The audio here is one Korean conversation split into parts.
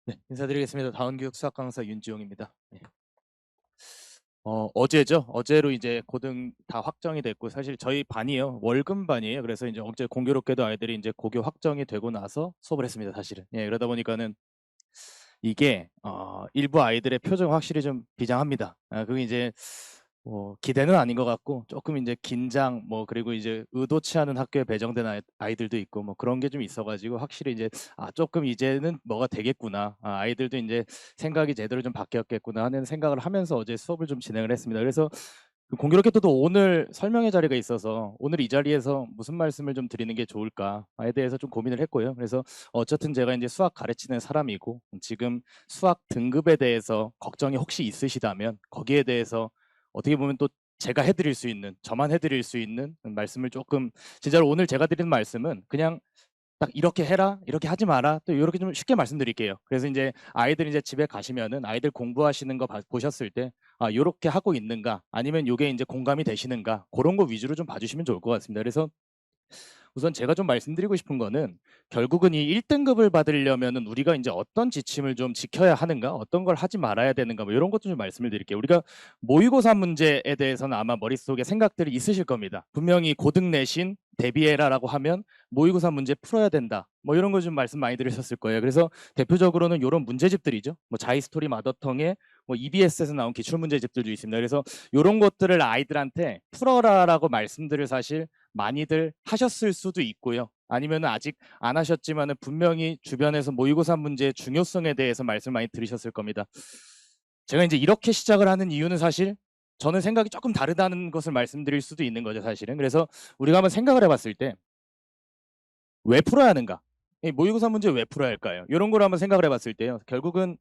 네, 인사드리겠습니다. 다운교육 수학 강사 윤지용입니다. 네. 어제죠. 어제로 이제 고등 다 확정이 됐고 사실 저희 반이요 월금 반이에요. 그래서 이제 어제 공교롭게도 아이들이 이제 고교 확정이 되고 나서 수업을 했습니다. 사실은. 예, 그러다 보니까는 이게 일부 아이들의 표정 확실히 좀 비장합니다. 그게 이제 기대는 아닌 것 같고 조금 이제 긴장 그리고 이제 의도치 않은 학교에 배정된 아이들도 있고 뭐 그런 게 좀 있어가지고 확실히 이제 조금 이제는 뭐가 되겠구나, 아이들도 이제 생각이 제대로 좀 바뀌었겠구나 하는 생각을 하면서 어제 수업을 좀 진행을 했습니다. 그래서 공교롭게도 오늘 설명회 자리가 있어서 오늘 이 자리에서 무슨 말씀을 좀 드리는 게 좋을까에 대해서 좀 고민을 했고요. 그래서 어쨌든 제가 이제 수학 가르치는 사람이고 지금 수학 등급에 대해서 걱정이 혹시 있으시다면 거기에 대해서 어떻게 보면 또 제가 해드릴 수 있는, 저만 해드릴 수 있는 말씀을 조금, 진짜로 오늘 제가 드리는 말씀은 그냥 딱 이렇게 해라, 이렇게 하지 마라, 또 이렇게 좀 쉽게 말씀드릴게요. 그래서 이제 아이들 이제 집에 가시면은 아이들 공부하시는 거 보셨을 때 요렇게 하고 있는가, 아니면 요게 이제 공감이 되시는가, 그런 거 위주로 좀 봐주시면 좋을 것 같습니다. 그래서 우선 제가 좀 말씀드리고 싶은 거는 결국은 이 1등급을 받으려면은 우리가 이제 어떤 지침을 좀 지켜야 하는가, 어떤 걸 하지 말아야 되는가, 뭐 이런 것도 좀 말씀을 드릴게요. 우리가 모의고사 문제에 대해서는 아마 머릿속에 생각들이 있으실 겁니다. 분명히 고등 내신 대비해라라고 하면 모의고사 문제 풀어야 된다, 뭐 이런 거 좀 말씀 많이 들으셨을 거예요. 그래서 대표적으로는 이런 문제집들이죠. 뭐 자이스토리 마더텅에 뭐 EBS에서 나온 기출 문제집들도 있습니다. 그래서 이런 것들을 아이들한테 풀어라라고 말씀들을 사실 많이들 하셨을 수도 있고요. 아니면 아직 안 하셨지만 분명히 주변에서 모의고사 문제의 중요성에 대해서 말씀 많이 들으셨을 겁니다. 제가 이제 이렇게 시작을 하는 이유는 사실 저는 생각이 조금 다르다는 것을 말씀드릴 수도 있는 거죠, 사실은. 그래서 우리가 한번 생각을 해봤을 때 왜 풀어야 하는가? 이 모의고사 문제 왜 풀어야 할까요? 이런 걸 한번 생각을 해봤을 때요. 결국은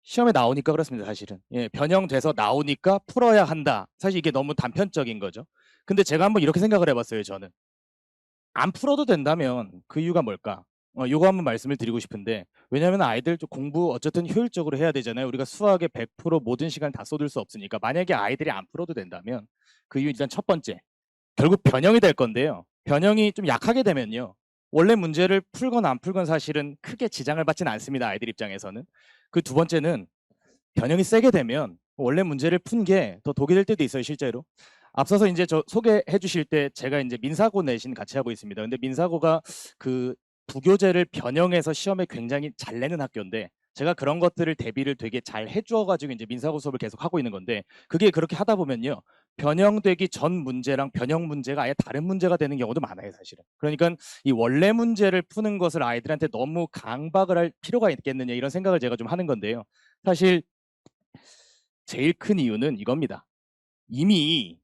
시험에 나오니까 그렇습니다, 사실은. 예, 변형돼서 나오니까 풀어야 한다. 사실 이게 너무 단편적인 거죠. 근데 제가 한번 이렇게 생각을 해봤어요, 저는. 안 풀어도 된다면 그 이유가 뭘까? 요거 한번 말씀을 드리고 싶은데, 왜냐하면 아이들 좀 공부 어쨌든 효율적으로 해야 되잖아요. 우리가 수학에 100% 모든 시간 다 쏟을 수 없으니까. 만약에 아이들이 안 풀어도 된다면 그 이유, 일단 첫 번째, 결국 변형이 될 건데요. 변형이 좀 약하게 되면요, 원래 문제를 풀건 안 풀건 사실은 크게 지장을 받지는 않습니다, 아이들 입장에서는. 그 두 번째는 변형이 세게 되면 원래 문제를 푼 게 더 독이 될 때도 있어요, 실제로. 앞서서 이제 저 소개해 주실 때 제가 이제 민사고 내신 같이 하고 있습니다. 근데 민사고가 그 부교재를 변형해서 시험에 굉장히 잘 내는 학교인데, 제가 그런 것들을 대비를 되게 잘 해주어가지고 이제 민사고 수업을 계속 하고 있는 건데, 그게 그렇게 하다 보면요, 변형되기 전 문제랑 변형 문제가 아예 다른 문제가 되는 경우도 많아요, 사실은. 그러니까 이 원래 문제를 푸는 것을 아이들한테 너무 강박을 할 필요가 있겠느냐, 이런 생각을 제가 좀 하는 건데요. 사실 제일 큰 이유는 이겁니다. 이미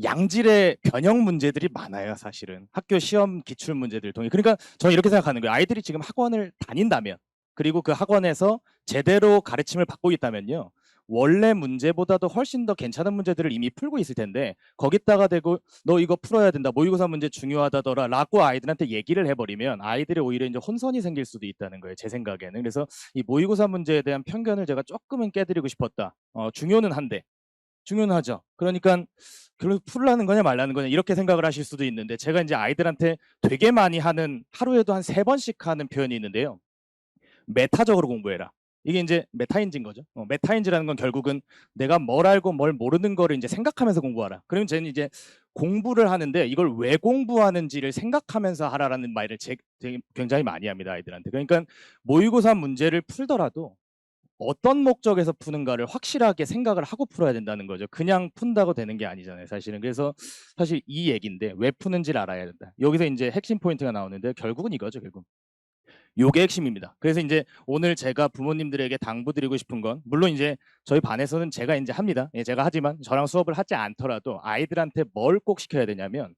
양질의 변형 문제들이 많아요, 사실은. 학교 시험 기출 문제들 통해. 그러니까 저는 이렇게 생각하는 거예요. 아이들이 지금 학원을 다닌다면, 그리고 그 학원에서 제대로 가르침을 받고 있다면요, 원래 문제보다도 훨씬 더 괜찮은 문제들을 이미 풀고 있을 텐데, 거기다가 대고 너 이거 풀어야 된다, 모의고사 문제 중요하다더라 라고 아이들한테 얘기를 해버리면 아이들이 오히려 이제 혼선이 생길 수도 있다는 거예요, 제 생각에는. 그래서 이 모의고사 문제에 대한 편견을 제가 조금은 깨드리고 싶었다. 중요는 한데, 중요는 하죠. 그러니까 그걸 풀라는 거냐 말라는 거냐 이렇게 생각을 하실 수도 있는데, 제가 이제 아이들한테 되게 많이 하는, 하루에도 한 3번씩 하는 표현이 있는데요. 메타적으로 공부해라. 이게 이제 메타인지인 거죠. 메타인지라는 건 결국은 내가 뭘 알고 뭘 모르는 거를 이제 생각하면서 공부하라. 그러면 저는 이제 공부를 하는데 이걸 왜 공부하는지를 생각하면서 하라라는 말을 되게 굉장히 많이 합니다, 아이들한테. 그러니까 모의고사 문제를 풀더라도 어떤 목적에서 푸는가를 확실하게 생각을 하고 풀어야 된다는 거죠. 그냥 푼다고 되는 게 아니잖아요, 사실은. 그래서 사실 이 얘기인데 왜 푸는지를 알아야 된다. 여기서 이제 핵심 포인트가 나오는데 결국은 이거죠, 결국. 요게 핵심입니다. 그래서 이제 오늘 제가 부모님들에게 당부드리고 싶은 건, 물론 이제 저희 반에서는 제가 이제 합니다. 예, 제가 하지만 저랑 수업을 하지 않더라도 아이들한테 뭘 꼭 시켜야 되냐면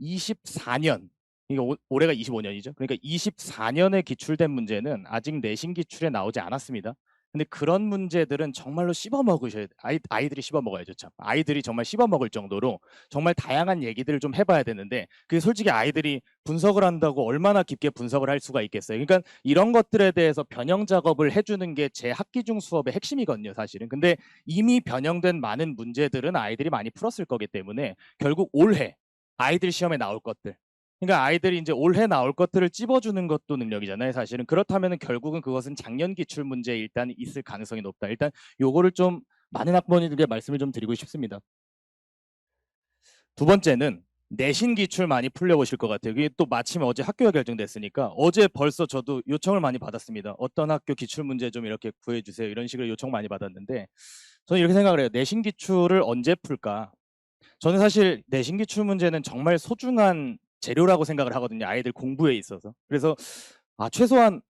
24년, 이게 올해가 25년이죠. 그러니까 24년에 기출된 문제는 아직 내신 기출에 나오지 않았습니다. 근데 그런 문제들은 정말로 씹어 먹으셔야 돼. 아이들이 씹어 먹어야죠, 참. 아이들이 정말 씹어 먹을 정도로 정말 다양한 얘기들을 좀 해봐야 되는데, 그게 솔직히 아이들이 분석을 한다고 얼마나 깊게 분석을 할 수가 있겠어요. 그러니까 이런 것들에 대해서 변형 작업을 해주는 게 제 학기 중 수업의 핵심이거든요, 사실은. 근데 이미 변형된 많은 문제들은 아이들이 많이 풀었을 거기 때문에 결국 올해 아이들 시험에 나올 것들, 그러니까 아이들이 이제 올해 나올 것들을 찝어주는 것도 능력이잖아요, 사실은. 그렇다면은 결국은 그것은 작년 기출 문제에 일단 있을 가능성이 높다. 일단 요거를 좀 많은 학부모님들께 말씀을 좀 드리고 싶습니다. 두 번째는 내신 기출 많이 풀려보실 것 같아요. 이게 또 마침 어제 학교가 결정됐으니까 어제 벌써 저도 요청을 많이 받았습니다. 어떤 학교 기출 문제 좀 이렇게 구해주세요. 이런 식으로 요청 많이 받았는데 저는 이렇게 생각을 해요. 내신 기출을 언제 풀까? 저는 사실 내신 기출 문제는 정말 소중한 재료라고 생각을 하거든요. 아이들 공부에 있어서. 그래서 최소한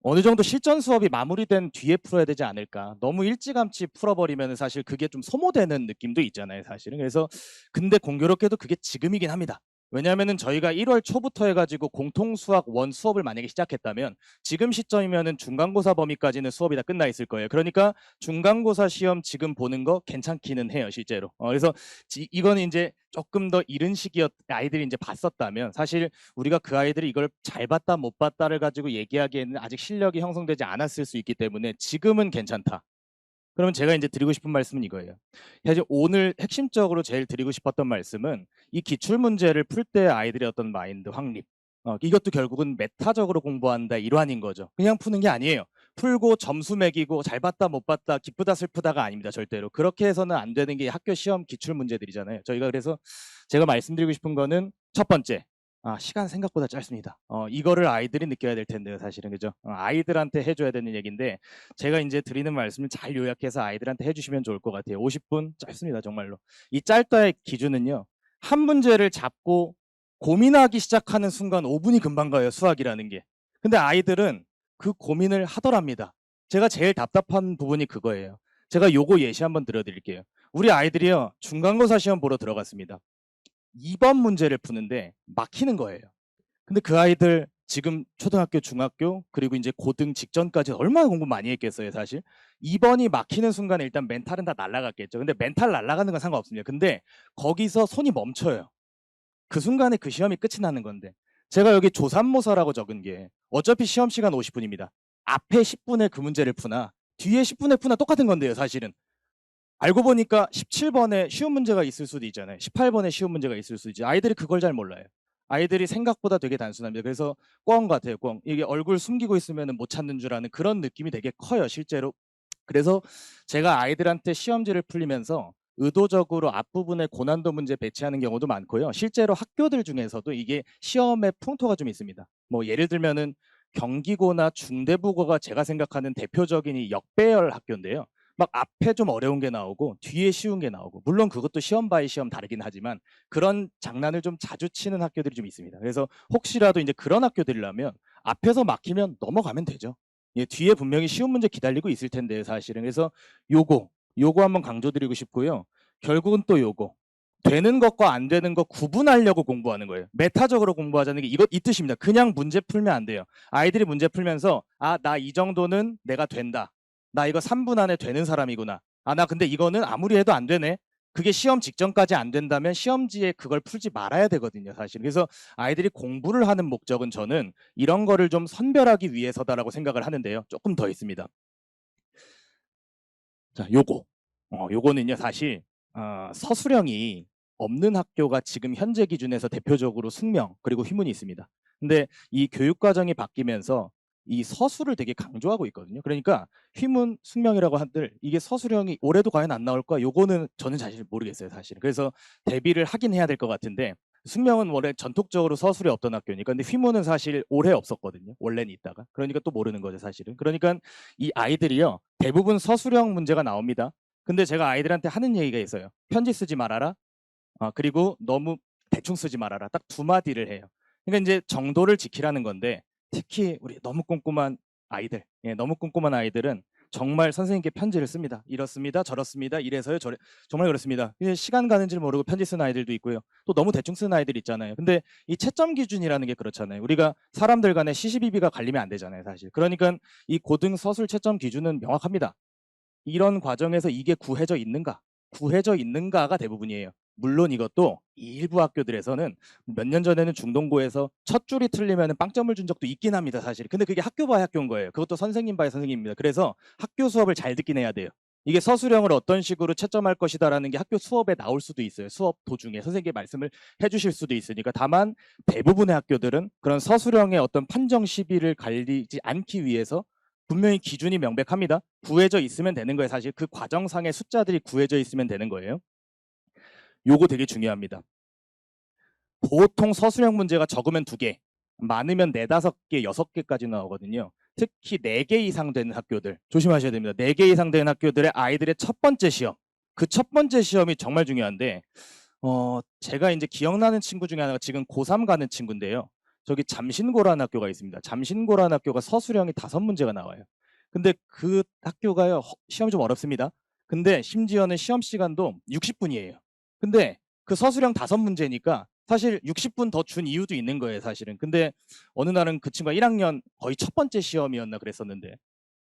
어느 정도 실전 수업이 마무리된 뒤에 풀어야 되지 않을까. 너무 일찌감치 풀어버리면 사실 그게 좀 소모되는 느낌도 있잖아요, 사실은. 그래서 근데 공교롭게도 그게 지금이긴 합니다. 왜냐하면은 저희가 1월 초부터 해가지고 공통수학 원 수업을 만약에 시작했다면 지금 시점이면은 중간고사 범위까지는 수업이 다 끝나 있을 거예요. 그러니까 중간고사 시험 지금 보는 거 괜찮기는 해요, 실제로. 그래서 이거는 이제 조금 더 이른 시기였 아이들이 이제 봤었다면 사실 우리가 그 아이들이 이걸 잘 봤다 못 봤다를 가지고 얘기하기에는 아직 실력이 형성되지 않았을 수 있기 때문에 지금은 괜찮다. 그러면 제가 이제 드리고 싶은 말씀은 이거예요. 사실 오늘 핵심적으로 제일 드리고 싶었던 말씀은 이 기출 문제를 풀 때 아이들의 어떤 마인드 확립. 이것도 결국은 메타적으로 공부한다 일환인 거죠. 그냥 푸는 게 아니에요. 풀고 점수 매기고 잘 봤다 못 봤다 기쁘다 슬프다가 아닙니다. 절대로. 그렇게 해서는 안 되는 게 학교 시험 기출 문제들이잖아요. 저희가 그래서 제가 말씀드리고 싶은 거는 첫 번째. 시간 생각보다 짧습니다. 이거를 아이들이 느껴야 될 텐데요, 사실은. 그죠? 아이들한테 해줘야 되는 얘기인데 제가 이제 드리는 말씀을 잘 요약해서 아이들한테 해주시면 좋을 것 같아요. 50분 짧습니다, 정말로. 이 짧다의 기준은요. 한 문제를 잡고 고민하기 시작하는 순간 5분이 금방 가요, 수학이라는 게. 근데 아이들은 그 고민을 하더랍니다. 제가 제일 답답한 부분이 그거예요. 제가 요거 예시 한번 들어드릴게요. 우리 아이들이요, 중간고사 시험 보러 들어갔습니다. 2번 문제를 푸는데 막히는 거예요. 근데 그 아이들 지금 초등학교, 중학교, 그리고 이제 고등 직전까지 얼마나 공부 많이 했겠어요, 사실. 2번이 막히는 순간에 일단 멘탈은 다 날아갔겠죠. 근데 멘탈 날아가는 건 상관없습니다. 근데 거기서 손이 멈춰요. 그 순간에 그 시험이 끝이 나는 건데. 제가 여기 조삼모사라고 적은 게 어차피 시험 시간 50분입니다. 앞에 10분에 그 문제를 푸나 뒤에 10분에 푸나 똑같은 건데요, 사실은. 알고 보니까 17번에 쉬운 문제가 있을 수도 있잖아요. 18번에 쉬운 문제가 있을 수도 있지. 아이들이 그걸 잘 몰라요. 아이들이 생각보다 되게 단순합니다. 그래서 꽝 같아요, 꽝. 이게 얼굴 숨기고 있으면 못 찾는 줄 아는 그런 느낌이 되게 커요, 실제로. 그래서 제가 아이들한테 시험지를 풀리면서 의도적으로 앞부분에 고난도 문제 배치하는 경우도 많고요. 실제로 학교들 중에서도 이게 시험의 풍토가 좀 있습니다. 뭐 예를 들면은 경기고나 중대부고가 제가 생각하는 대표적인 이 역배열 학교인데요. 막 앞에 좀 어려운 게 나오고 뒤에 쉬운 게 나오고 물론 그것도 시험 바이 시험 다르긴 하지만 그런 장난을 좀 자주 치는 학교들이 좀 있습니다. 그래서 혹시라도 이제 그런 학교들이라면 앞에서 막히면 넘어가면 되죠. 예, 뒤에 분명히 쉬운 문제 기다리고 있을 텐데요, 사실은. 그래서 요거 한번 강조드리고 싶고요. 결국은 또 요거. 되는 것과 안 되는 것 구분하려고 공부하는 거예요. 메타적으로 공부하자는 게 이 뜻입니다. 그냥 문제 풀면 안 돼요. 아이들이 문제 풀면서 나 이 정도는 내가 된다. 나 이거 3분 안에 되는 사람이구나. 나 근데 이거는 아무리 해도 안 되네. 그게 시험 직전까지 안 된다면 시험지에 그걸 풀지 말아야 되거든요, 사실. 그래서 아이들이 공부를 하는 목적은 저는 이런 거를 좀 선별하기 위해서다라고 생각을 하는데요. 조금 더 있습니다. 자, 요거는요, 사실 서술형이 없는 학교가 지금 현재 기준에서 대표적으로 숙명 그리고 휘문이 있습니다. 근데 이 교육 과정이 바뀌면서 이 서술을 되게 강조하고 있거든요. 그러니까 휘문, 숙명이라고 한들 이게 서술형이 올해도 과연 안 나올까? 요거는 저는 사실 모르겠어요, 사실. 그래서 대비를 하긴 해야 될 것 같은데 숙명은 원래 전통적으로 서술이 없던 학교니까. 근데 휘문은 사실 올해 없었거든요. 원래는 있다가. 그러니까 또 모르는 거죠, 사실은. 그러니까 이 아이들이요, 대부분 서술형 문제가 나옵니다. 근데 제가 아이들한테 하는 얘기가 있어요. 편지 쓰지 말아라. 그리고 너무 대충 쓰지 말아라. 딱 두 마디를 해요. 그러니까 이제 정도를 지키라는 건데 특히 우리 너무 꼼꼼한 아이들, 너무 꼼꼼한 아이들은 정말 선생님께 편지를 씁니다. 이렇습니다, 저렇습니다, 이래서요, 정말 그렇습니다. 시간 가는 줄 모르고 편지 쓰는 아이들도 있고요. 또 너무 대충 쓰는 아이들 있잖아요. 근데 이 채점 기준이라는 게 그렇잖아요. 우리가 사람들 간에 시시비비가 갈리면 안 되잖아요, 사실. 그러니까 이 고등 서술 채점 기준은 명확합니다. 이런 과정에서 이게 구해져 있는가? 구해져 있는가가 대부분이에요. 물론 이것도 일부 학교들에서는 몇 년 전에는 중동고에서 첫 줄이 틀리면 빵점을 준 적도 있긴 합니다, 사실. 근데 그게 학교 바의 학교인 거예요. 그것도 선생님 바의 선생님입니다. 그래서 학교 수업을 잘 듣긴 해야 돼요. 이게 서술형을 어떤 식으로 채점할 것이다라는 게 학교 수업에 나올 수도 있어요. 수업 도중에 선생님이 말씀을 해주실 수도 있으니까. 다만 대부분의 학교들은 그런 서술형의 어떤 판정 시비를 갈리지 않기 위해서 분명히 기준이 명백합니다. 구해져 있으면 되는 거예요. 사실 그 과정상의 숫자들이 구해져 있으면 되는 거예요. 요거 되게 중요합니다. 보통 서술형 문제가 적으면 2개, 많으면 4, 5개, 6개까지 나오거든요. 특히 4개 이상 되는 학교들 조심하셔야 됩니다. 4개 이상 되는 학교들의 아이들의 첫 번째 시험, 그 첫 번째 시험이 정말 중요한데 제가 이제 기억나는 친구 중에 하나가 지금 고3 가는 친구인데요. 저기 잠신고라는 학교가 있습니다. 잠신고라는 학교가 서술형이 5문제가 나와요. 근데 그 학교가요, 시험이 좀 어렵습니다. 근데 심지어는 시험 시간도 60분이에요. 근데 그 서술형 5문제니까 사실 60분 더 준 이유도 있는 거예요, 사실은. 근데 어느 날은 그 친구가 1학년 거의 첫 번째 시험이었나 그랬었는데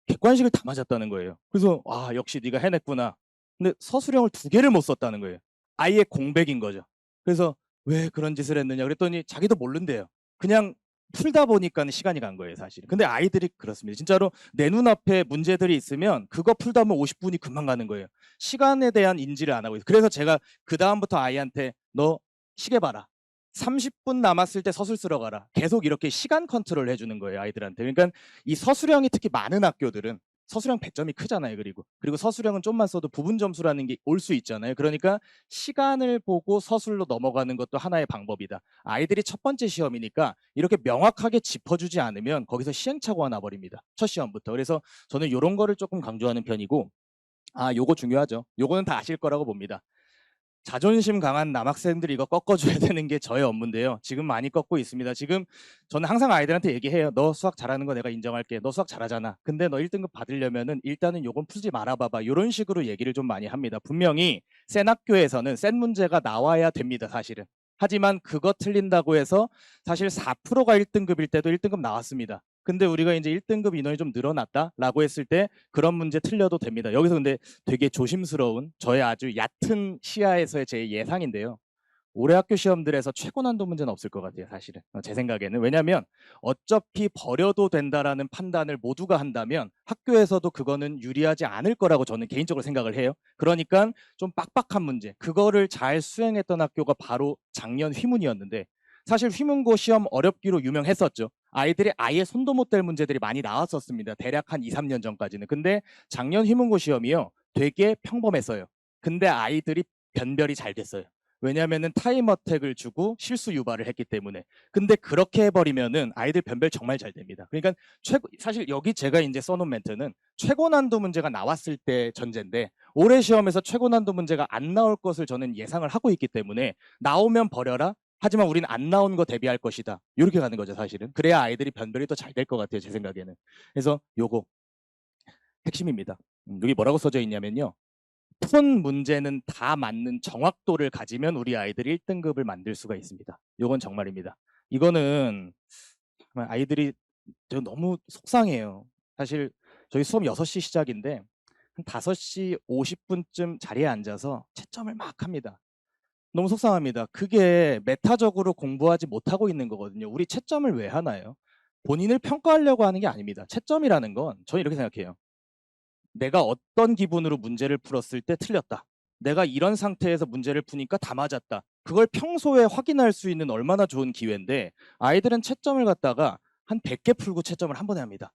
객관식을 다 맞았다는 거예요. 그래서 와, 역시 네가 해냈구나. 근데 서술형을 2개를 못 썼다는 거예요. 아예 공백인 거죠. 그래서 왜 그런 짓을 했느냐 그랬더니 자기도 모른대요. 그냥 풀다 보니까 시간이 간 거예요, 사실은. 근데 아이들이 그렇습니다. 진짜로 내 눈앞에 문제들이 있으면 그거 풀다 보면 50분이 금방 가는 거예요. 시간에 대한 인지를 안 하고 있어요. 그래서 제가 그 다음부터 아이한테 너 시계 봐라. 30분 남았을 때 서술 쓰러 가라. 계속 이렇게 시간 컨트롤 해주는 거예요, 아이들한테. 그러니까 이 서술형이 특히 많은 학교들은 서술형 배점이 크잖아요. 그리고 서술형은 좀만 써도 부분 점수라는 게 올 수 있잖아요. 그러니까 시간을 보고 서술로 넘어가는 것도 하나의 방법이다. 아이들이 첫 번째 시험이니까 이렇게 명확하게 짚어주지 않으면 거기서 시행착오가 나버립니다. 첫 시험부터. 그래서 저는 이런 거를 조금 강조하는 편이고, 요거 중요하죠. 요거는 다 아실 거라고 봅니다. 자존심 강한 남학생들이 이거 꺾어줘야 되는 게 저의 업무인데요. 지금 많이 꺾고 있습니다. 지금 저는 항상 아이들한테 얘기해요. 너 수학 잘하는 거 내가 인정할게. 너 수학 잘하잖아. 근데 너 1등급 받으려면은 일단은 요건 풀지 말아봐봐. 이런 식으로 얘기를 좀 많이 합니다. 분명히 센 학교에서는 센 문제가 나와야 됩니다. 사실은. 하지만 그거 틀린다고 해서 사실 4%가 1등급일 때도 1등급 나왔습니다. 근데 우리가 이제 1등급 인원이 좀 늘어났다라고 했을 때 그런 문제 틀려도 됩니다. 여기서 근데 되게 조심스러운 저의 아주 얕은 시야에서의 제 예상인데요. 올해 학교 시험들에서 최고 난도 문제는 없을 것 같아요, 사실은. 제 생각에는. 왜냐하면 어차피 버려도 된다라는 판단을 모두가 한다면 학교에서도 그거는 유리하지 않을 거라고 저는 개인적으로 생각을 해요. 그러니까 좀 빡빡한 문제, 그거를 잘 수행했던 학교가 바로 작년 휘문이었는데, 사실 휘문고 시험 어렵기로 유명했었죠. 아이들이 아예 손도 못 댈 문제들이 많이 나왔었습니다. 대략 한 2, 3년 전까지는. 근데 작년 휘문고 시험이요, 되게 평범했어요. 근데 아이들이 변별이 잘 됐어요. 왜냐하면은 타임 어택을 주고 실수 유발을 했기 때문에. 근데 그렇게 해버리면은 아이들 변별 정말 잘 됩니다. 그러니까 사실 여기 제가 이제 써놓은 멘트는 최고 난도 문제가 나왔을 때 전제인데, 올해 시험에서 최고 난도 문제가 안 나올 것을 저는 예상을 하고 있기 때문에 나오면 버려라. 하지만 우리는 안 나온 거 대비할 것이다. 이렇게 가는 거죠, 사실은. 그래야 아이들이 변별이 더 잘 될 것 같아요, 제 생각에는. 그래서 요거 핵심입니다. 여기 뭐라고 써져 있냐면요. 푼 문제는 다 맞는 정확도를 가지면 우리 아이들이 1등급을 만들 수가 있습니다. 이건 정말입니다. 이거는 정말 아이들이 너무 속상해요. 사실 저희 수업 6시 시작인데 한 5시 50분쯤 자리에 앉아서 채점을 막 합니다. 너무 속상합니다. 그게 메타적으로 공부하지 못하고 있는 거거든요. 우리 채점을 왜 하나요? 본인을 평가하려고 하는 게 아닙니다. 채점이라는 건 저는 이렇게 생각해요. 내가 어떤 기분으로 문제를 풀었을 때 틀렸다. 내가 이런 상태에서 문제를 푸니까 다 맞았다. 그걸 평소에 확인할 수 있는 얼마나 좋은 기회인데, 아이들은 채점을 갖다가 한 100개 풀고 채점을 한 번에 합니다.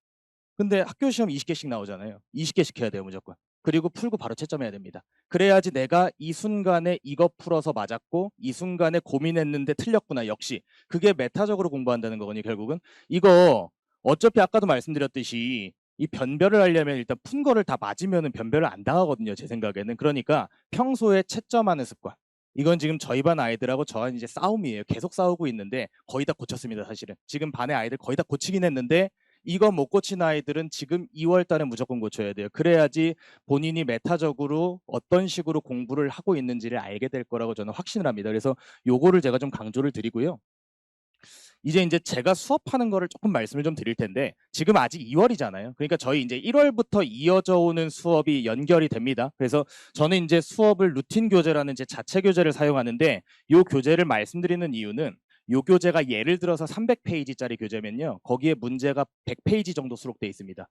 근데 학교 시험 20개씩 나오잖아요. 20개씩 해야 돼요, 무조건. 그리고 풀고 바로 채점해야 됩니다. 그래야지 내가 이 순간에 이거 풀어서 맞았고 이 순간에 고민했는데 틀렸구나. 역시 그게 메타적으로 공부한다는 거거든요, 결국은. 이거 어차피 아까도 말씀드렸듯이 이 변별을 하려면 일단 푼 거를 다 맞으면 변별을 안 당하거든요, 제 생각에는. 그러니까 평소에 채점하는 습관. 이건 지금 저희 반 아이들하고 저한 이제 싸움이에요. 계속 싸우고 있는데 거의 다 고쳤습니다, 사실은. 지금 반의 아이들 거의 다 고치긴 했는데 이거 못 고친 아이들은 지금 2월 달에 무조건 고쳐야 돼요. 그래야지 본인이 메타적으로 어떤 식으로 공부를 하고 있는지를 알게 될 거라고 저는 확신을 합니다. 그래서 요거를 제가 좀 강조를 드리고요. 이제 제가 수업하는 거를 조금 말씀을 좀 드릴 텐데, 지금 아직 2월이잖아요. 그러니까 저희 이제 1월부터 이어져 오는 수업이 연결이 됩니다. 그래서 저는 이제 수업을 루틴 교재라는 제 자체 교재를 사용하는데, 요 교재를 말씀드리는 이유는 요 교재가 예를 들어서 300페이지짜리 교재면요, 거기에 문제가 100페이지 정도 수록돼 있습니다.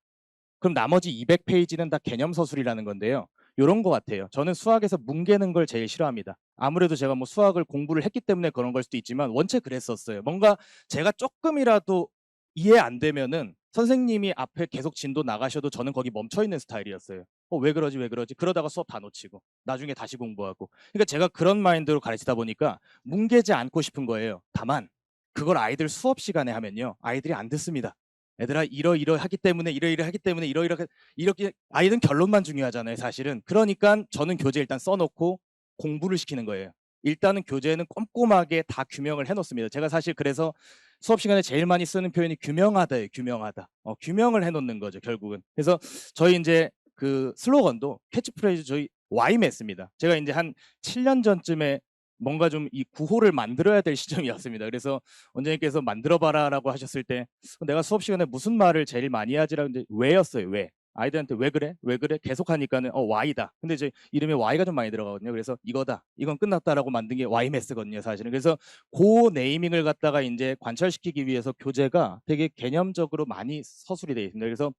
그럼 나머지 200페이지는 다 개념 서술이라는 건데요. 요런 거 같아요. 저는 수학에서 뭉개는 걸 제일 싫어합니다. 아무래도 제가 뭐 수학을 공부를 했기 때문에 그런 걸 수도 있지만 원체 그랬었어요. 뭔가 제가 조금이라도 이해 안 되면은 선생님이 앞에 계속 진도 나가셔도 저는 거기 멈춰 있는 스타일이었어요. 왜 그러지 왜 그러지? 그러다가 수업 다 놓치고 나중에 다시 공부하고. 그러니까 제가 그런 마인드로 가르치다 보니까 뭉개지 않고 싶은 거예요. 다만 그걸 아이들 수업 시간에 하면요. 아이들이 안 듣습니다. 얘들아 이러이러하기 때문에 이러이러하기 때문에 이러이러하게 이렇게 아이들은 결론만 중요하잖아요, 사실은. 그러니까 저는 교재 일단 써놓고 공부를 시키는 거예요. 일단은 교재는 꼼꼼하게 다 규명을 해놓습니다. 제가 사실 그래서 수업 시간에 제일 많이 쓰는 표현이 규명하다예요, 규명하다. 규명을 해놓는 거죠, 결국은. 그래서 저희 이제 그 슬로건도 캐치프레이즈 저희 YMS입니다. 제가 이제 한 7년 전쯤에 뭔가 좀 이 구호를 만들어야 될 시점이었습니다. 그래서 원장님께서 만들어봐라라고 하셨을 때 내가 수업 시간에 무슨 말을 제일 많이 하지라고 이제 왜였어요. 왜? 아이들한테 왜 그래? 왜 그래? 계속 하니까는 Y다. 근데 이제 이름에 Y가 좀 많이 들어가거든요. 그래서 이거다. 이건 끝났다라고 만든 게 YMS거든요, 사실은. 그래서 그 네이밍을 갖다가 이제 관철시키기 위해서 교재가 되게 개념적으로 많이 서술이 되어 있습니다. 그래서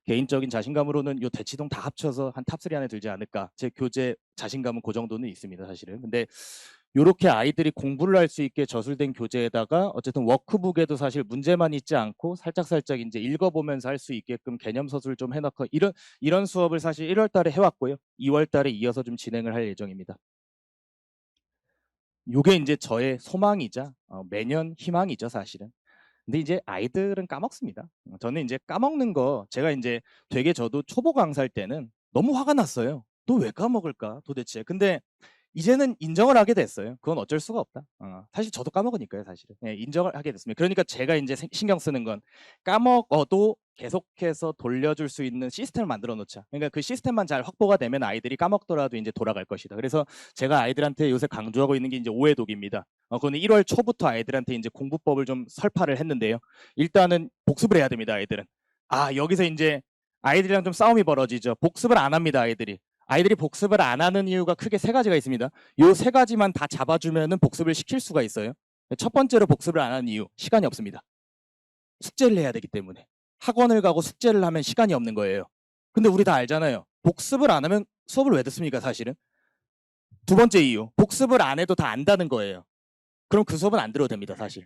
개인적인 자신감으로는 요 대치동 다 합쳐서 한 탑3 안에 들지 않을까. 제 교재 자신감은 그 정도는 있습니다, 사실은. 근데 요렇게 아이들이 공부를 할 수 있게 저술된 교재에다가 어쨌든 워크북에도 사실 문제만 있지 않고 살짝살짝 이제 읽어보면서 할 수 있게끔 개념 서술 좀 해놓고 이런 수업을 사실 1월 달에 해왔고요. 2월 달에 이어서 좀 진행을 할 예정입니다. 요게 이제 저의 소망이자 매년 희망이죠, 사실은. 근데 이제 아이들은 까먹습니다. 저는 이제 까먹는 거 제가 이제 되게 저도 초보 강사일 때는 너무 화가 났어요. 또 왜 까먹을까 도대체. 근데 이제는 인정을 하게 됐어요. 그건 어쩔 수가 없다. 사실 저도 까먹으니까요, 사실은. 예, 인정을 하게 됐습니다. 그러니까 제가 이제 신경 쓰는 건 까먹어도 계속해서 돌려줄 수 있는 시스템을 만들어 놓자. 그러니까 그 시스템만 잘 확보가 되면 아이들이 까먹더라도 이제 돌아갈 것이다. 그래서 제가 아이들한테 요새 강조하고 있는 게 이제 오해독입니다. 그거는 1월 초부터 아이들한테 이제 공부법을 좀 설파를 했는데요. 일단은 복습을 해야 됩니다, 아이들은. 여기서 이제 아이들이랑 좀 싸움이 벌어지죠. 복습을 안 합니다, 아이들이. 아이들이 복습을 안 하는 이유가 크게 세 가지가 있습니다. 요 세 가지만 다 잡아주면은 복습을 시킬 수가 있어요. 첫 번째로 복습을 안 하는 이유, 시간이 없습니다. 숙제를 해야 되기 때문에. 학원을 가고 숙제를 하면 시간이 없는 거예요. 근데 우리 다 알잖아요. 복습을 안 하면 수업을 왜 듣습니까, 사실은? 두 번째 이유, 복습을 안 해도 다 안다는 거예요. 그럼 그 수업은 안 들어도 됩니다, 사실.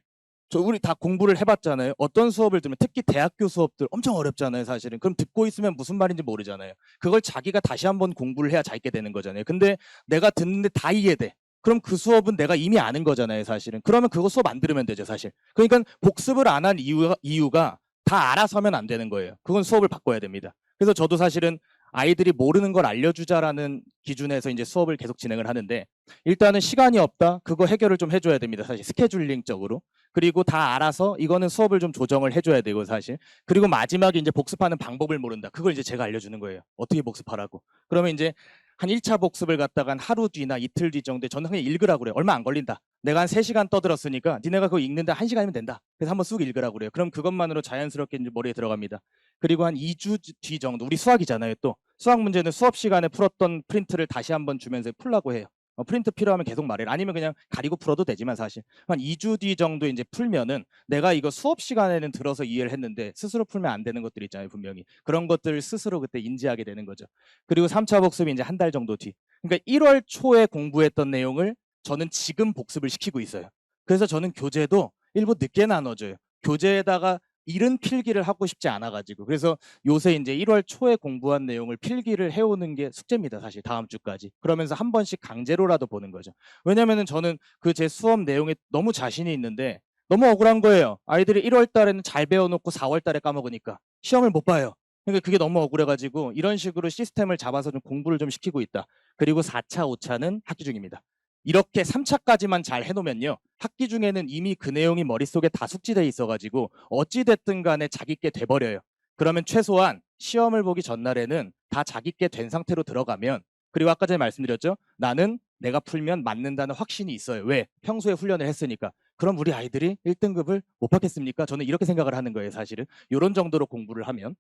우리 다 공부를 해봤잖아요. 어떤 수업을 들으면 특히 대학교 수업들 엄청 어렵잖아요, 사실은. 그럼 듣고 있으면 무슨 말인지 모르잖아요. 그걸 자기가 다시 한번 공부를 해야 잘 있게 되는 거잖아요. 근데 내가 듣는데 다 이해돼. 그럼 그 수업은 내가 이미 아는 거잖아요, 사실은. 그러면 그거 수업 안 들으면 되죠, 사실. 그러니까 복습을 안 한 이유가 다 알아서 하면 안 되는 거예요. 그건 수업을 바꿔야 됩니다. 그래서 저도 사실은 아이들이 모르는 걸 알려주자라는 기준에서 이제 수업을 계속 진행을 하는데 일단은 시간이 없다. 그거 해결을 좀 해줘야 됩니다. 사실 스케줄링적으로. 그리고 다 알아서 이거는 수업을 좀 조정을 해줘야 되고 사실. 그리고 마지막에 이제 복습하는 방법을 모른다. 그걸 이제 제가 알려주는 거예요. 어떻게 복습하라고. 그러면 이제 한 1차 복습을 갖다가 한 하루 뒤나 이틀 뒤 정도에 저는 그냥 읽으라고 그래요. 얼마 안 걸린다. 내가 한 3시간 떠들었으니까 니네가 그거 읽는데 1시간이면 된다. 그래서 한번 쑥 읽으라고 그래요. 그럼 그것만으로 자연스럽게 이제 머리에 들어갑니다. 그리고 한 2주 뒤 정도, 우리 수학이잖아요 또. 수학 문제는 수업 시간에 풀었던 프린트를 다시 한번 주면서 풀라고 해요. 프린트 필요하면 계속 말해라. 아니면 그냥 가리고 풀어도 되지만 사실. 한 2주 뒤 정도 이제 풀면은 내가 이거 수업 시간에는 들어서 이해를 했는데 스스로 풀면 안 되는 것들 있잖아요, 분명히. 그런 것들 스스로 그때 인지하게 되는 거죠. 그리고 3차 복습이 이제 한 달 정도 뒤. 그러니까 1월 초에 공부했던 내용을 저는 지금 복습을 시키고 있어요. 그래서 저는 교재도 일부 늦게 나눠줘요. 교재에다가 이른 필기를 하고 싶지 않아가지고. 그래서 요새 이제 1월 초에 공부한 내용을 필기를 해오는 게 숙제입니다, 사실 다음 주까지. 그러면서 한 번씩 강제로라도 보는 거죠. 왜냐면은 저는 그 제 수업 내용에 너무 자신이 있는데 너무 억울한 거예요. 아이들이 1월 달에는 잘 배워놓고 4월 달에 까먹으니까 시험을 못 봐요. 그러니까 그게 너무 억울해가지고 이런 식으로 시스템을 잡아서 좀 공부를 좀 시키고 있다. 그리고 4차, 5차는 학기 중입니다. 이렇게 3차까지만 잘 해놓으면요. 학기 중에는 이미 그 내용이 머릿속에 다 숙지돼 있어가지고 어찌됐든 간에 자기께 돼버려요. 그러면 최소한 시험을 보기 전날에는 다 자기께 된 상태로 들어가면 그리고 아까 전에 말씀드렸죠. 나는 내가 풀면 맞는다는 확신이 있어요. 왜? 평소에 훈련을 했으니까. 그럼 우리 아이들이 1등급을 못 받겠습니까? 저는 이렇게 생각을 하는 거예요, 사실은. 이런 정도로 공부를 하면.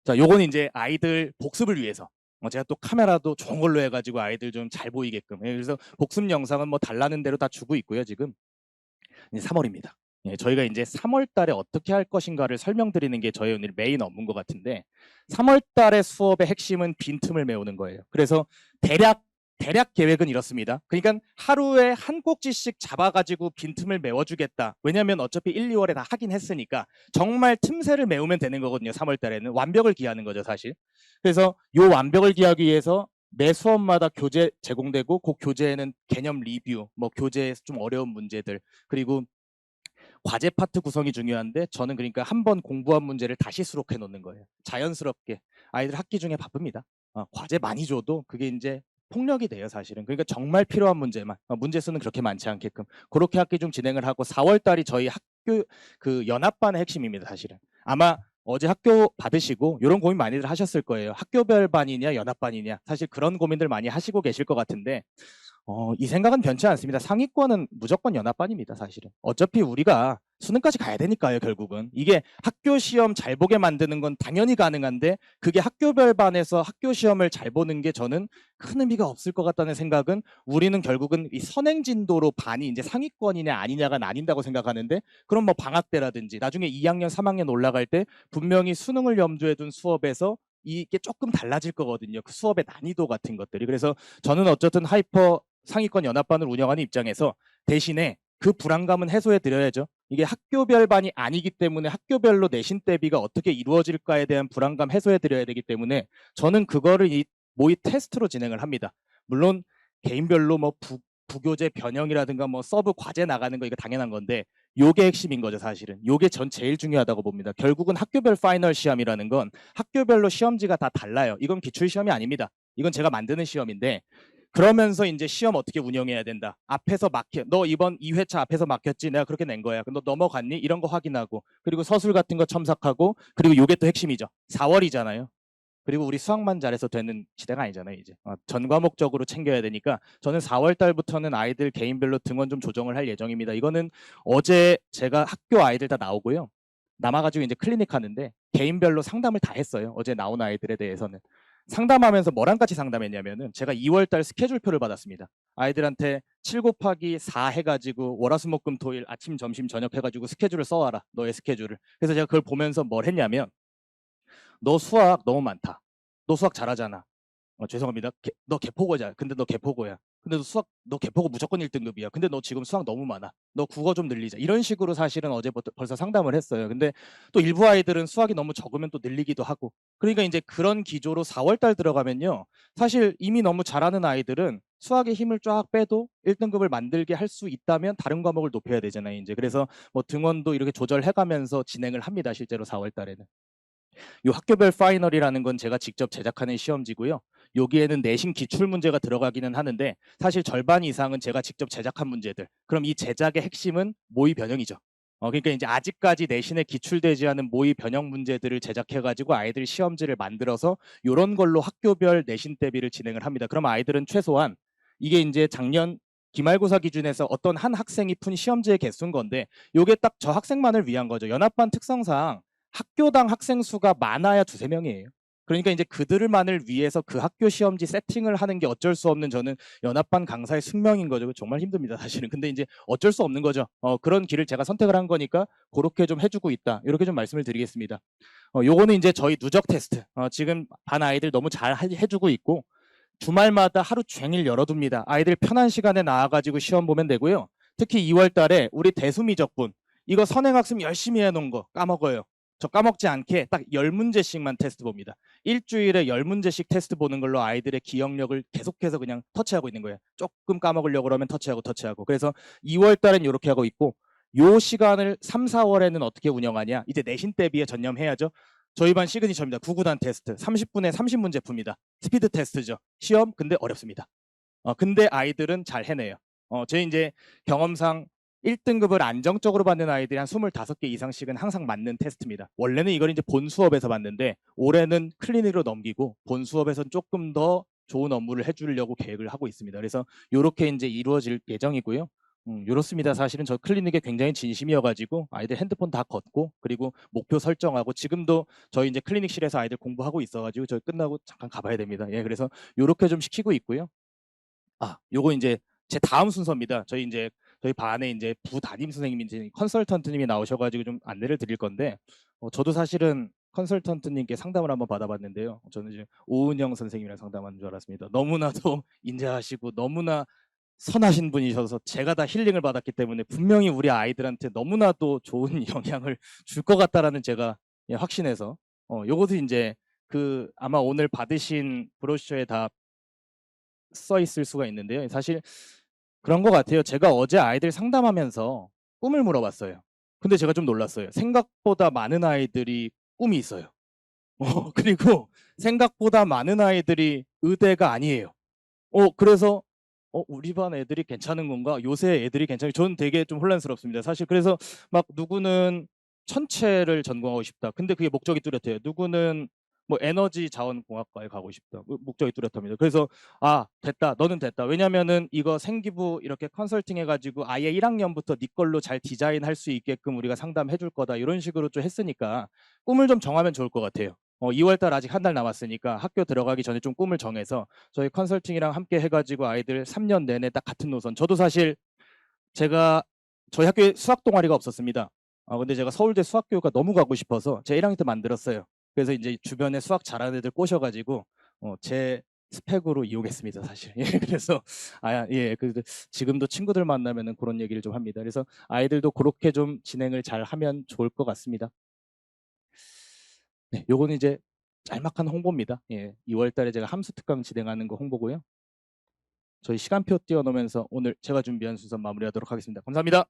자, 요건 이제 아이들 복습을 위해서. 제가 또 카메라도 좋은 걸로 해가지고 아이들 좀 잘 보이게끔. 그래서 복습 영상은 뭐 달라는 대로 다 주고 있고요, 지금. 이제 3월입니다. 예, 저희가 이제 3월 달에 어떻게 할 것인가를 설명드리는 게 저희 오늘 메인 업무인 것 같은데 3월 달의 수업의 핵심은 빈틈을 메우는 거예요. 그래서 대략 계획은 이렇습니다. 그러니까 하루에 한 꼭지씩 잡아가지고 빈틈을 메워주겠다. 왜냐하면 어차피 1, 2월에 다 하긴 했으니까 정말 틈새를 메우면 되는 거거든요. 3월 달에는 완벽을 기하는 거죠, 사실. 그래서 이 완벽을 기하기 위해서 매 수업마다 교재 제공되고 그 교재에는 개념 리뷰, 뭐 교재에서 좀 어려운 문제들, 그리고 과제 파트 구성이 중요한데 저는 그러니까 한 번 공부한 문제를 다시 수록해 놓는 거예요. 자연스럽게. 아이들 학기 중에 바쁩니다. 과제 많이 줘도 그게 이제 폭력이 돼요, 사실은. 그러니까 정말 필요한 문제만, 문제 수는 그렇게 많지 않게끔 그렇게 학기 중 진행을 하고 4월 달이 저희 학교 그 연합반의 핵심입니다, 사실은. 아마 어제 학교 받으시고 이런 고민 많이들 하셨을 거예요. 학교별 반이냐 연합반이냐, 사실 그런 고민들 많이 하시고 계실 것 같은데 이 생각은 변치 않습니다. 상위권은 무조건 연합반입니다, 사실은. 어차피 우리가 수능까지 가야 되니까요, 결국은. 이게 학교 시험 잘 보게 만드는 건 당연히 가능한데 그게 학교별 반에서 학교 시험을 잘 보는 게 저는 큰 의미가 없을 것 같다는 생각은, 우리는 결국은 이 선행 진도로 반이 이제 상위권이냐 아니냐가 나뉜다고 생각하는데, 그럼 뭐 방학 때라든지 나중에 2학년, 3학년 올라갈 때 분명히 수능을 염두에 둔 수업에서 이게 조금 달라질 거거든요. 그 수업의 난이도 같은 것들이. 그래서 저는 어쨌든 하이퍼 상위권 연합반을 운영하는 입장에서 대신에 그 불안감은 해소해 드려야죠. 이게 학교별 반이 아니기 때문에 학교별로 내신 대비가 어떻게 이루어질까에 대한 불안감 해소해 드려야 되기 때문에 저는 그거를 이 모의 테스트로 진행을 합니다. 물론 개인별로 뭐 부교재 변형이라든가 뭐 서브 과제 나가는 거 이거 당연한 건데 요게 핵심인 거죠, 사실은. 요게 전 제일 중요하다고 봅니다. 결국은 학교별 파이널 시험이라는 건 학교별로 시험지가 다 달라요. 이건 기출 시험이 아닙니다. 이건 제가 만드는 시험인데, 그러면서 이제 시험 어떻게 운영해야 된다. 앞에서 막혀. 너 이번 2회차 앞에서 막혔지? 내가 그렇게 낸 거야. 너 넘어갔니? 이런 거 확인하고. 그리고 서술 같은 거 첨삭하고. 그리고 요게 또 핵심이죠. 4월이잖아요. 그리고 우리 수학만 잘해서 되는 시대가 아니잖아요, 이제. 전 과목적으로 챙겨야 되니까 저는 4월 달부터는 아이들 개인별로 등원 좀 조정을 할 예정입니다. 이거는 어제 제가 학교 아이들 다 나오고요. 남아가지고 이제 클리닉 하는데 개인별로 상담을 다 했어요. 어제 나온 아이들에 대해서는. 상담하면서 뭐랑 같이 상담했냐면은 제가 2월 달 스케줄표를 받았습니다. 아이들한테 7 곱하기 4 해가지고 월화수목금토일 아침 점심 저녁 해가지고 스케줄을 써와라. 너의 스케줄을. 그래서 제가 그걸 보면서 뭘 했냐면, 너 수학 너무 많다. 너 수학 잘하잖아. 죄송합니다. 너 개포고자. 근데 너 개포고야. 근데 너 개포고 무조건 1등급이야. 근데 너 지금 수학 너무 많아. 너 국어 좀 늘리자. 이런 식으로 사실은 어제부터 벌써 상담을 했어요. 근데 또 일부 아이들은 수학이 너무 적으면 또 늘리기도 하고. 그러니까 이제 그런 기조로 4월 달 들어가면요. 사실 이미 너무 잘하는 아이들은 수학의 힘을 쫙 빼도 1등급을 만들게 할 수 있다면 다른 과목을 높여야 되잖아요, 이제. 그래서 뭐 등원도 이렇게 조절해가면서 진행을 합니다, 실제로 4월 달에는. 이 학교별 파이널이라는 건 제가 직접 제작하는 시험지고요. 여기에는 내신 기출 문제가 들어가기는 하는데 사실 절반 이상은 제가 직접 제작한 문제들. 그럼 이 제작의 핵심은 모의 변형이죠. 그러니까 이제 아직까지 내신에 기출되지 않은 모의 변형 문제들을 제작해가지고 아이들 시험지를 만들어서 이런 걸로 학교별 내신 대비를 진행을 합니다. 그럼 아이들은 최소한 이게 이제 작년 기말고사 기준에서 어떤 한 학생이 푼 시험지의 개수인 건데, 이게 딱 저 학생만을 위한 거죠. 연합반 특성상 학교당 학생 수가 많아야 두세 명이에요. 그러니까 이제 그들만을 위해서 그 학교 시험지 세팅을 하는 게 어쩔 수 없는, 저는 연합반 강사의 숙명인 거죠. 정말 힘듭니다, 사실은. 근데 이제 어쩔 수 없는 거죠. 그런 길을 제가 선택을 한 거니까 그렇게 좀 해주고 있다. 이렇게 좀 말씀을 드리겠습니다. 요거는 이제 저희 누적 테스트. 지금 반 아이들 너무 잘 해주고 있고 주말마다 하루 종일 열어둡니다. 아이들 편한 시간에 나와가지고 시험 보면 되고요. 특히 2월 달에 우리 대수미적분, 이거 선행학습 열심히 해놓은 거 까먹어요. 저 까먹지 않게 딱 10문제씩만 테스트 봅니다. 일주일에 10문제씩 테스트 보는 걸로 아이들의 기억력을 계속해서 그냥 터치하고 있는 거예요. 조금 까먹으려고 그러면 터치하고. 그래서 2월 달엔 이렇게 하고 있고, 요 시간을 3, 4월에는 어떻게 운영하냐. 이제 내신 대비에 전념해야죠. 저희 반 시그니처입니다. 9구단 테스트. 30분에 30문제 풉니다. 스피드 테스트죠. 시험 근데 어렵습니다. 근데 아이들은 잘 해내요. 제 이제 경험상 1등급을 안정적으로 받는 아이들이 한 25개 이상씩은 항상 맞는 테스트입니다. 원래는 이걸 이제 본 수업에서 받는데 올해는 클리닉으로 넘기고 본 수업에서는 조금 더 좋은 업무를 해주려고 계획을 하고 있습니다. 그래서 이렇게 이제 이루어질 예정이고요. 이렇습니다. 사실은 저 클리닉에 굉장히 진심이어가지고 아이들 핸드폰 다 걷고, 그리고 목표 설정하고, 지금도 저희 이제 클리닉실에서 아이들 공부하고 있어가지고 저희 끝나고 잠깐 가봐야 됩니다. 예, 그래서 이렇게 좀 시키고 있고요. 요거 이제 제 다음 순서입니다. 저희 이제 저희 반에 이제 부담임 선생님이 이제 컨설턴트님이 나오셔가지고 좀 안내를 드릴 건데, 저도 사실은 컨설턴트님께 상담을 한번 받아봤는데요. 저는 이제 오은영 선생님이랑 상담하는 줄 알았습니다. 너무나도 인자하시고 너무나 선하신 분이셔서 제가 다 힐링을 받았기 때문에 분명히 우리 아이들한테 너무나도 좋은 영향을 줄 것 같다라는 제가 예, 확신해서 요것도 이제 그 아마 오늘 받으신 브로셔에 다 써 있을 수가 있는데요. 사실 그런 것 같아요. 제가 어제 아이들 상담하면서 꿈을 물어봤어요. 근데 제가 좀 놀랐어요. 생각보다 많은 아이들이 꿈이 있어요. 그리고 생각보다 많은 아이들이 의대가 아니에요. 그래서 우리 반 애들이 괜찮은 건가? 요새 애들이 괜찮아요. 저는 되게 좀 혼란스럽습니다. 사실 그래서 막 누구는 천체를 전공하고 싶다. 근데 그게 목적이 뚜렷해요. 누구는 뭐 에너지 자원공학과에 가고 싶다. 목적이 뚜렷합니다. 그래서 됐다. 너는 됐다. 왜냐면은 이거 생기부 이렇게 컨설팅 해가지고 아예 1학년부터 네 걸로 잘 디자인할 수 있게끔 우리가 상담해 줄 거다. 이런 식으로 좀 했으니까 꿈을 좀 정하면 좋을 것 같아요. 2월달 아직 한 달 남았으니까 학교 들어가기 전에 좀 꿈을 정해서 저희 컨설팅이랑 함께 해가지고 아이들 3년 내내 딱 같은 노선. 저도 사실 제가 저희 학교에 수학 동아리가 없었습니다. 근데 제가 서울대 수학교육과 너무 가고 싶어서 제 1학년 때 만들었어요. 그래서 이제 주변에 수학 잘하는 애들 꼬셔가지고 제 스펙으로 이용했습니다, 사실. 예, 그래서 예, 그 지금도 친구들 만나면은 그런 얘기를 좀 합니다. 그래서 아이들도 그렇게 좀 진행을 잘 하면 좋을 것 같습니다. 네, 요거는 이제 짤막한 홍보입니다. 예, 2월 달에 제가 함수 특강 진행하는 거 홍보고요. 저희 시간표 띄워놓으면서 오늘 제가 준비한 순서 마무리하도록 하겠습니다. 감사합니다.